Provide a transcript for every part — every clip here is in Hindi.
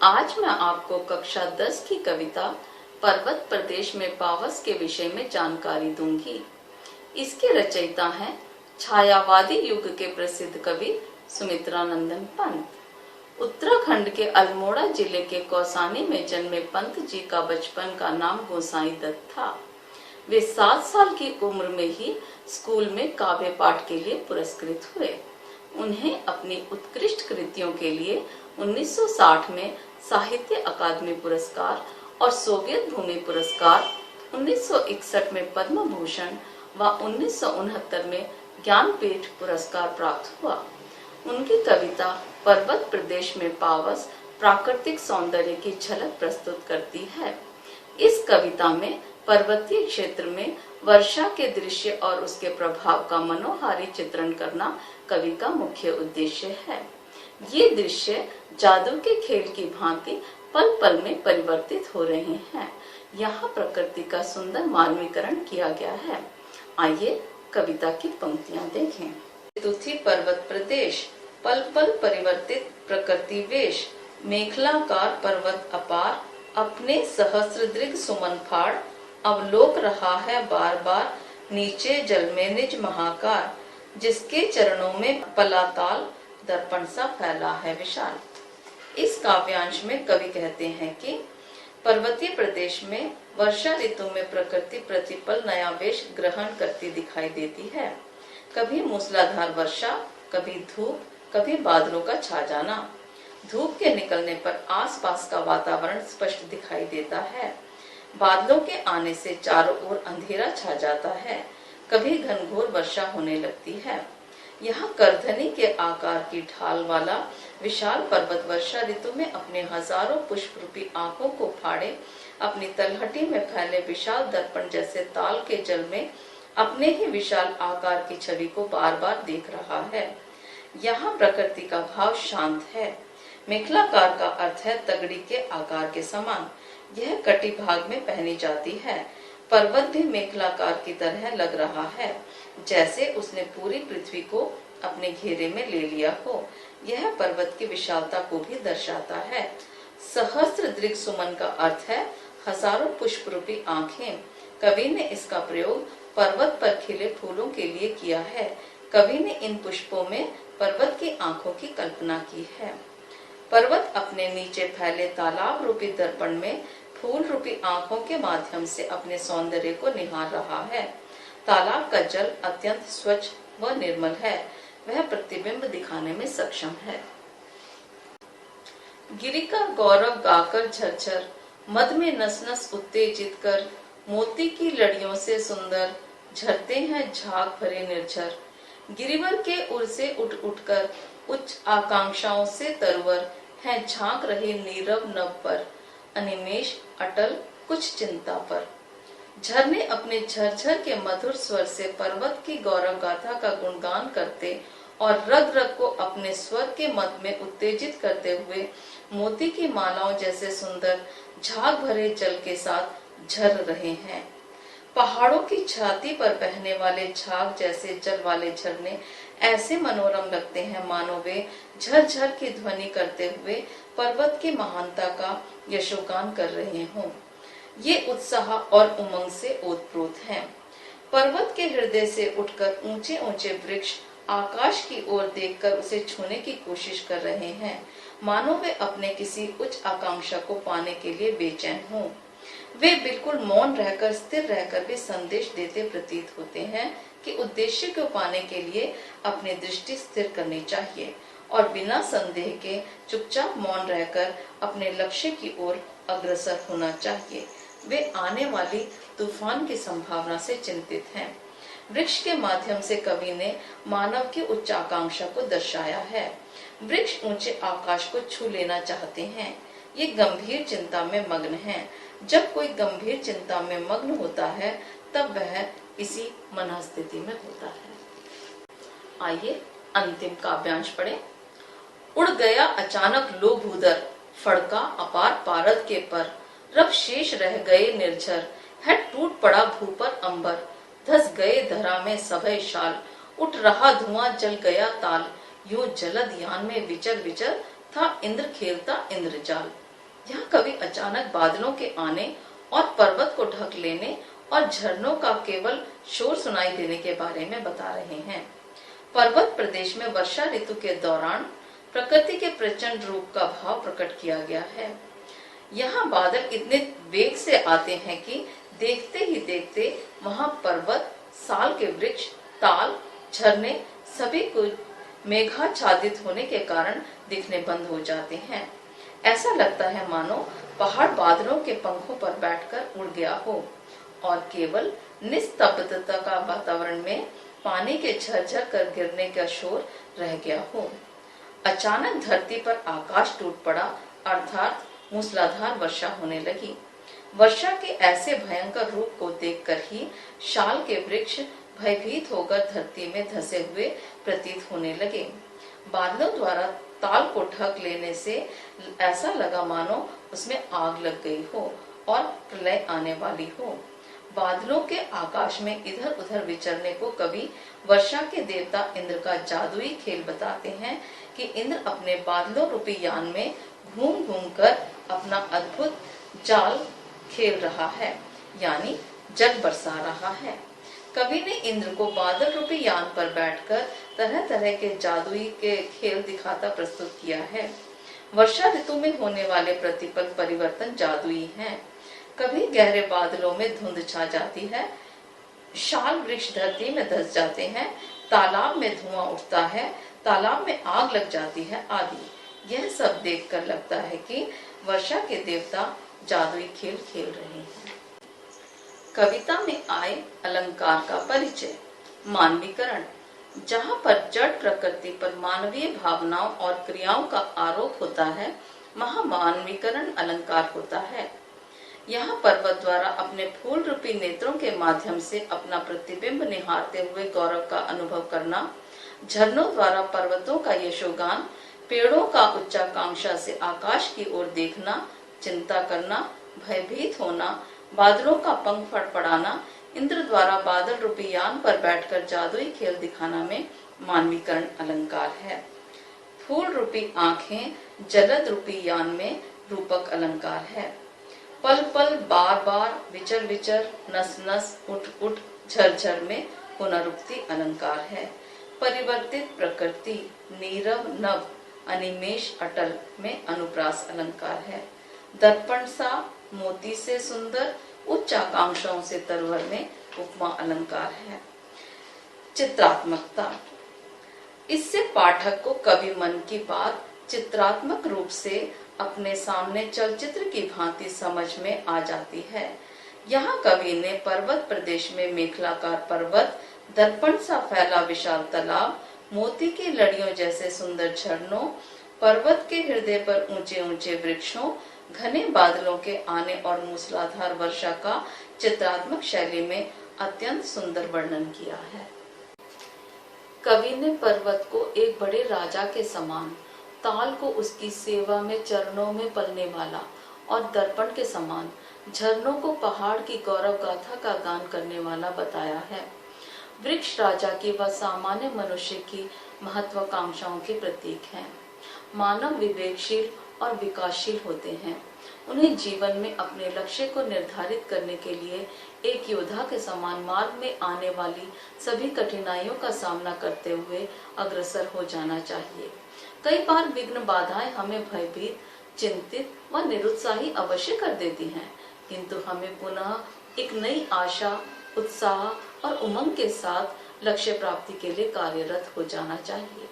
आज मैं आपको कक्षा 10 की कविता पर्वत प्रदेश में पावस के विषय में जानकारी दूंगी। इसके रचयिता हैं छायावादी युग के प्रसिद्ध कवि सुमित्रानंदन पंत। उत्तराखंड के अल्मोड़ा जिले के कौसानी में जन्मे पंत जी का बचपन का नाम गोसाई दत्त था। वे 7 साल की उम्र में ही स्कूल में काव्य पाठ के लिए पुरस्कृत हुए। उन्हें अपनी उत्कृष्ट कृतियों के लिए 1960 में साहित्य अकादमी पुरस्कार और सोवियत भूमि पुरस्कार, 1961 में पद्म भूषण व 1969 में ज्ञानपीठ पुरस्कार प्राप्त हुआ। उनकी कविता पर्वत प्रदेश में पावस प्राकृतिक सौंदर्य की झलक प्रस्तुत करती है। इस कविता में पर्वतीय क्षेत्र में वर्षा के दृश्य और उसके प्रभाव का मनोहारी चित्रण करना कवि का मुख्य उद्देश्य है। ये दृश्य जादू के खेल की भांति पल पल में परिवर्तित हो रहे हैं। यहाँ प्रकृति का सुंदर मानवीकरण किया गया है। आइए कविता की पंक्तियाँ देखें। तुथी पर्वत प्रदेश, पल पल परिवर्तित प्रकृति वेश, मेखलाकार पर्वत अपार, अपने सहस्र दृग सुमन फाड़, अवलोक रहा है बार बार, नीचे जल में निज महाकार, जिसके चरणों में पलाताल, दर्पण सा फैला है विशाल। इस काव्यांश में कवि कहते हैं कि पर्वतीय प्रदेश में वर्षा ऋतु में प्रकृति प्रतिपल नया वेश ग्रहण करती दिखाई देती है। कभी मूसलाधार वर्षा, कभी धूप, कभी बादलों का छा जाना। धूप के निकलने पर आसपास का वातावरण स्पष्ट दिखाई देता है। बादलों के आने से चारों ओर अंधेरा छा जाता है। कभी घनघोर वर्षा होने लगती है। यहाँ करधनी के आकार की ढाल वाला विशाल पर्वत वर्षा ऋतु में अपने हजारों पुष्प रूपी आंखों को फाड़े अपनी तलहटी में फैले विशाल दर्पण जैसे ताल के जल में अपने ही विशाल आकार की छवि को बार बार देख रहा है। यहाँ प्रकृति का भाव शांत है। मेखलाकार का अर्थ है तगड़ी के आकार के समान। यह कटी भाग में पहनी जाती है। पर्वत भी मेखलाकार की तरह लग रहा है, जैसे उसने पूरी पृथ्वी को अपने घेरे में ले लिया हो। यह पर्वत की विशालता को भी दर्शाता है। सहस्त्र दृग सुमन का अर्थ है हजारों पुष्प रूपी आंखें। कवि ने इसका प्रयोग पर्वत पर खिले फूलों के लिए किया है। कवि ने इन पुष्पों में पर्वत की आंखों की कल्पना की है। पर्वत अपने नीचे फैले तालाब रूपी दर्पण में फूल रूपी आंखों के माध्यम से अपने सौंदर्य को निहार रहा है। तालाब का जल अत्यंत स्वच्छ व निर्मल है। वह प्रतिबिंब दिखाने में सक्षम है। गिरि का गौरव गाकर झरझर, मद में नस नस उत्तेजित कर, मोती की लड़ियों से सुंदर झरते हैं झाग भरे निर्झर। गिरिवर के उर से उठ उठकर उच्च आकांक्षाओं से तरवर हैं झांक रहे नीरव नभ पर, अनिमेष अटल कुछ चिंता पर। झरने अपने झरझर के मधुर स्वर से पर्वत की गौरव गाथा का गुणगान करते और रग रग को अपने स्वर के मत में उत्तेजित करते हुए मोती की मालाओं जैसे सुंदर झाग भरे जल के साथ झर रहे हैं। पहाड़ों की छाती पर बहने वाले झाग जैसे जल वाले झरने ऐसे मनोरम लगते हैं मानो वे झरझर की ध्वनि करते हुए पर्वत की महानता का यशोगान कर रहे हों। ये उत्साह और उमंग से ओतप्रोत हैं। पर्वत के हृदय से उठकर ऊंचे ऊंचे वृक्ष आकाश की ओर देखकर उसे छूने की कोशिश कर रहे हैं, मानो वे अपने किसी उच्च आकांक्षा को पाने के लिए बेचैन हों। वे बिल्कुल मौन रहकर स्थिर रहकर भी संदेश देते प्रतीत होते हैं कि उद्देश्य को पाने के लिए अपनी दृष्टि स्थिर करनी चाहिए और बिना संदेह के चुपचाप मौन रहकर अपने लक्ष्य की ओर अग्रसर होना चाहिए। वे आने वाली तूफान की संभावना से चिंतित हैं। वृक्ष के माध्यम से कवि ने मानव की उच्च आकांक्षा को दर्शाया है। वृक्ष ऊंचे आकाश को छू लेना चाहते हैं। ये गंभीर चिंता में मग्न हैं। जब कोई गंभीर चिंता में मग्न होता है तब वह इसी मनस्थिति में होता है। आइए अंतिम काव्यांश पढ़ें। उड़ गया अचानक लो भूदर, फड़का अपार पारद के पर, रब शेष रह गए निर्झर, है टूट पड़ा भू पर अंबर, धस गए धरा में सभय शाल, उठ रहा धुआं जल गया ताल, यूं जलद यान में विचर विचर, था इंद्र खेलता इंद्रजाल। यहाँ कवि अचानक बादलों के आने और पर्वत को ढक लेने और झरनों का केवल शोर सुनाई देने के बारे में बता रहे हैं। पर्वत प्रदेश में वर्षा ऋतु के दौरान प्रकृति के प्रचंड रूप का भाव प्रकट किया गया है। यहाँ बादल इतने वेग से आते हैं कि देखते ही देखते वहाँ पर्वत, साल के वृक्ष, ताल, झरने सभी कुछ मेघाच्छादित होने के कारण दिखने बंद हो जाते हैं। ऐसा लगता है मानो पहाड़ बादलों के पंखों पर बैठकर उड़ गया हो और केवल निस्तब्धता का वातावरण में पानी के झरझर कर गिरने का शोर रह गया हो। अचानक धरती पर आकाश टूट पड़ा, अर्थात मूसलाधार वर्षा होने लगी। वर्षा के ऐसे भयंकर रूप को देखकर ही शाल के वृक्ष भयभीत होकर धरती में धंसे हुए प्रतीत होने लगे। बादलों द्वारा ताल को ढक लेने से ऐसा लगा मानो उसमें आग लग गई हो और प्रलय आने वाली हो। बादलों के आकाश में इधर उधर विचरने को कवि वर्षा के देवता इंद्र का जादुई खेल बताते हैं कि इंद्र अपने बादलों रूपी यान में घूम घूम कर अपना अद्भुत जाल खेल रहा है, यानी जल बरसा रहा है। कवि ने इंद्र को बादल रूपी यान पर बैठकर तरह तरह के जादुई के खेल दिखाता प्रस्तुत किया है। वर्षा ऋतु में होने वाले प्रतिपल परिवर्तन जादुई हैं। कभी गहरे बादलों में धुंध छा जाती है, शाल वृक्ष धरती में धंस जाते हैं, तालाब में धुआं उठता है, तालाब में आग लग जाती है आदि। यह सब देखकर लगता है कि वर्षा के देवता जादुई खेल खेल रहे हैं। कविता में आए अलंकार का परिचय। मानवीकरण। जहाँ पर जड़ प्रकृति पर मानवीय भावनाओं और क्रियाओं का आरोप होता है, वहाँ मानवीकरण अलंकार होता है। यहाँ पर्वत द्वारा अपने फूल रूपी नेत्रों के माध्यम से अपना प्रतिबिंब निहारते हुए गौरव का अनुभव करना, झरनों द्वारा पर्वतों का यशोगान, पेड़ों का उच्चाकांक्षा से आकाश की ओर देखना, चिंता करना, भयभीत होना, बादलों का पंख फड़फड़ाना, इंद्र द्वारा बादल रूपी यान पर बैठकर जादुई खेल दिखाना में मानवीकरण अलंकार है। फूल रूपी आंखें जलद रूपी यान में रूपक अलंकार है। पल पल बार बार विचर विचर नस नस उठ उठ झरझर में पुनरुक्ति अलंकार है। परिवर्तित प्रकृति नीरव नव अनिमेष अटल में अनुप्रास अलंकार है। दर्पण सा मोती से सुंदर उच्च आकांक्षाओं से तरवर में उपमा अलंकार है। चित्रात्मकता। इससे पाठक को कवि मन की बात चित्रात्मक रूप से अपने सामने चलचित्र की भांति समझ में आ जाती है। यहाँ कवि ने पर्वत प्रदेश में मेखलाकार पर्वत, दर्पण सा फैला विशाल तालाब, मोती की लड़ियों जैसे सुंदर झरनों, पर्वत के हृदय पर ऊंचे ऊंचे वृक्षों, घने बादलों के आने और मूसलाधार वर्षा का चित्रात्मक शैली में अत्यंत सुंदर वर्णन किया है। कवि ने पर्वत को एक बड़े राजा के समान, ताल को उसकी सेवा में चरणों में पलने वाला और दर्पण के समान, झरनों को पहाड़ की गौरव गाथा का गान करने वाला बताया है। वृक्ष राजा की व सामान्य मनुष्य की महत्वाकांक्षाओं के प्रतीक हैं। मानव विवेकशील और विकासशील होते हैं। उन्हें जीवन में अपने लक्ष्य को निर्धारित करने के लिए एक योद्धा के समान मार्ग में आने वाली सभी कठिनाइयों का सामना करते हुए अग्रसर हो जाना चाहिए। कई बार विघ्न बाधाएं हमें भयभीत, चिंतित व निरुत्साही अवश्य कर देती हैं, किंतु हमें पुनः एक नई आशा, उत्साह और उमंग के साथ लक्ष्य प्राप्ति के लिए कार्यरत हो जाना चाहिए।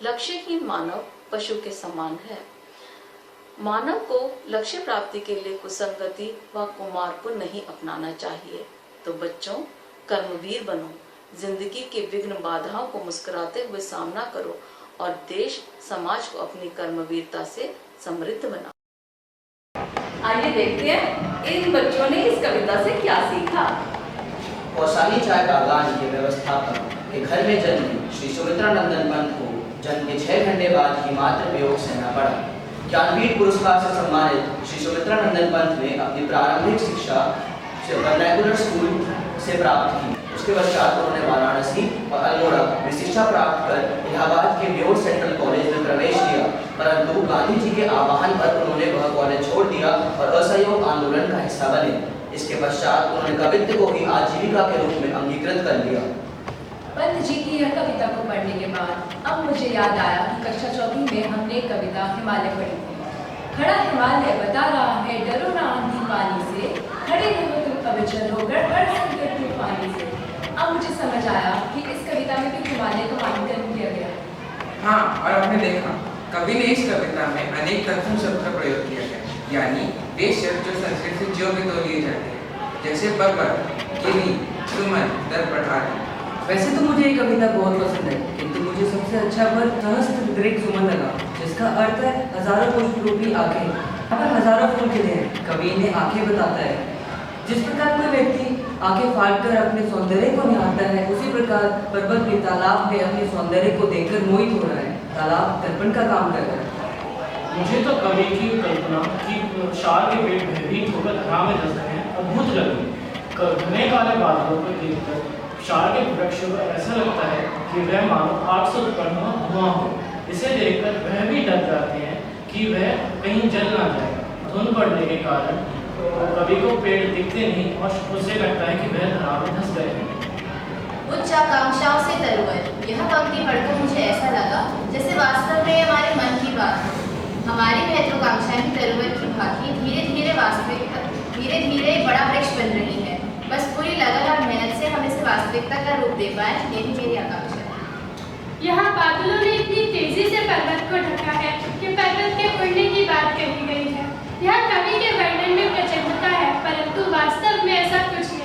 लक्ष्यहीन मानव पशु के समान है। मानव को लक्ष्य प्राप्ति के लिए कुसंगति व कुमार को नहीं अपनाना चाहिए। तो बच्चों, कर्मवीर बनो, जिंदगी की विघ्न बाधाओं को मुस्कुराते हुए सामना करो और देश समाज को अपनी कर्मवीरता से समृद्ध बनाओ। आइए देखते हैं इन बच्चों ने इस कविता से क्या सीखा। कौसाली चाय बागान के व्यवस्थापक के घर में जन्मे श्री सुमित्रानंदन पंत को जन्म के 6 घंटे ही मात्र वियोग सहना पड़ा। ज्ञानपीठ पुरस्कार से सम्मानित श्री सुमित्रानंदन पंत ने अपनी प्रारंभिक शिक्षा वर्नाकुलर स्कूल से प्राप्त की। उसके पश्चात उन्होंने वाराणसी और अल्मोड़ा में शिक्षा प्राप्त कर इलाहाबाद के म्योर सेंट्रल कॉलेज में प्रवेश किया। परंतु गांधी जी के आह्वान पर उन्होंने वह कॉलेज छोड़ दिया और असहयोग आंदोलन का हिस्सा बने। इसके पश्चात उन्होंने कवित्व को ही आजीविका के रूप में अंगीकृत कर लिया। पंत जी की यह कविता को पढ़ने के बाद अब मुझे याद आया कि कक्षा चौथी में हमने एक कविता हिमालय पढ़ी थी। खड़ा हिमालय बता रहा है डरो ना आंधी पानी से, खड़े रहो तुम अविचल होकर हर संकट तूफानी से। अब मुझे समझ आया कि इस कविता में भी हिमालय का मानकरण किया गया। हाँ, और आपने देखा कवि ने इस कविता में अनेक तत्सम शब्द का प्रयोग किया है, यानी वे शब्द जो संस्कृत से ज्यों में तो लिए जाते हैं, जैसे पर्वत, गिरी, सुमन, दर्पण आदि। वैसे तो मुझे ये कविता बहुत पसंद है, किंतु मुझे सबसे अच्छा वर्ग सहस्त्र दीर्घ सुमन लगा, जिसका अर्थ है हजारों पुष्प रूपी आंखें। यहाँ पर हजारों फूल खिले हैं। कवि ने आंखें बताता है। जिस प्रकार कोई व्यक्ति आंखें फाड़कर अपने सौंदर्य को निहारता है, उसी प्रकार पर्वत भी तालाब में अपने सौंदर्य को देखकर मोहित हो रहा है। तालाब दर्पण का काम कर रहा है। मुझे तो कवि की कल्पना कि शार के पेट भयभीत होकर धरा में धंस गए हैं अद्भुत लगी। घने काले बादलों पर गिरकर शार के वृक्ष को ऐसा लगता है कि वह मानो आग से उत्पन्न हुआ धुआं हो। इसे देखकर वह भी डर जाते हैं कि वह कहीं जल ना जाए। धुंध पड़ने के कारण कवि को पेड़ दिखते नहीं और उसे लगता है कि वह धरा में धंस गए हैं। उच्च आकांक्षाओं से तरुवर। यह पंक्ति पढ़कर मुझे ऐसा लगा जैसे वास्तव में हमारे मन की बात हो। हमारी महत्वाकांक्षाएं भी तरुवर की भांति धीरे धीरे एक बड़ा वृक्ष बन रही है। बस पूरी लगन और मेहनत से हम इसे वास्तविकता का रूप दे पाए, यही मेरी आकांक्षा है। यहाँ बादलों ने इतनी तेजी से पर्वत को ढका है कि पर्वत के उड़ने की बात कही गई है। यह कवि के वर्णन में प्रचंडता है, परंतु वास्तव में ऐसा कुछ नहीं।